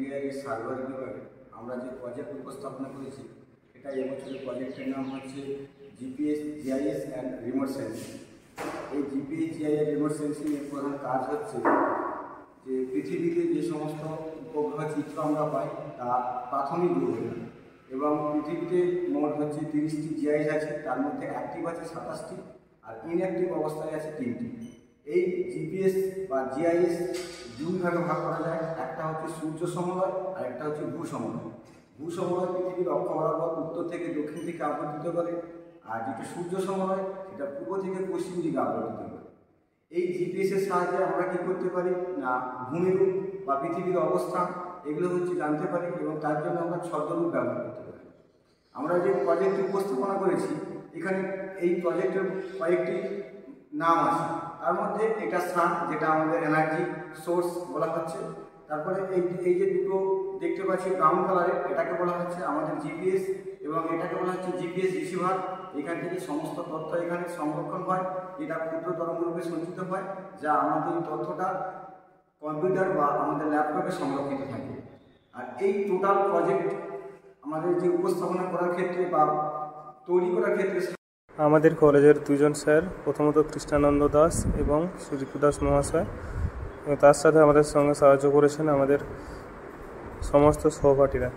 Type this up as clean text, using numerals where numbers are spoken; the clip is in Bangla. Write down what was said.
মিডিয়ার সার্ভার বিভাগে আমরা যে প্রজেক্ট উপস্থাপনা করেছি, এটা এবছরের প্রজেক্টের নাম হচ্ছে GPS GIS and remote sensing. এই জিপিএস জিআইএস রিমোট সেন্সিংয়ের প্রধান কাজ হচ্ছে যে পৃথিবীতে যে সমস্ত উপগ্রহ চিত্র আমরা পাই তা প্রাথমিক দুর্ঘটনা, এবং পৃথিবীতে মোট হচ্ছে 30টি জিআইএস আছে, তার মধ্যে অ্যাক্টিভ আছে 27টি আর ইনঅ্যাক্টিভ অবস্থায় আছে 3টি। এই জিপিএস বা জিআইএস দুই ভাগে ভাগ করা যায়, একটা হচ্ছে সূর্য সমলয় আর একটা হচ্ছে ভূ সমলয়। ভূ সমলয় পৃথিবীর অক্ষ বরাবর উত্তর থেকে দক্ষিণ দিকে আবর্তিত করে, আর যেটা সূর্য সমলয় সেটা পূর্ব থেকে পশ্চিম দিকে আবর্তিত করে। এই জিপিএসের সাহায্যে আমরা কী করতে পারি না, ভূমিরূপ বা পৃথিবীর অবস্থান এগুলো হচ্ছে জানতে পারি, এবং তার জন্য আমরা ছদ্মরূপ ব্যবহার করতে পারি। আমরা যে প্রজেক্ট উপস্থাপনা করেছি, এখানে এই প্রজেক্টের কয়েকটি নাম আছে। তার মধ্যে এটা সান, যেটা আমাদের এনার্জি সোর্স বলা হচ্ছে। তারপরে এই যে দুটো দেখতে পাচ্ছি ব্রাউন কালারের, এটাকে বলা হচ্ছে আমাদের জিপিএস, এবং এটাকে বলা হচ্ছে জিপিএস রিসিভার। এখান থেকে সমস্ত তথ্য এখানে সংরক্ষণ হয়, এটা ক্ষুদ্র তরঙ্গরূপে সঞ্চিত হয়, যা আমাদের এই তথ্যটা কম্পিউটার বা আমাদের ল্যাপটপে সংরক্ষিত থাকে। আর এই টোটাল প্রজেক্ট আমাদের যে উপস্থাপনা করার ক্ষেত্রে বা তৈরি করার ক্ষেত্রে আমাদের কলেজের দুজন স্যার, প্রথমত কৃষ্ণানন্দ দাস এবং সুজিত দাস মহাশয়, এবং তার সাথে আমাদের সঙ্গে সাহায্য করেছেন আমাদের সমস্ত সহপাঠীরা।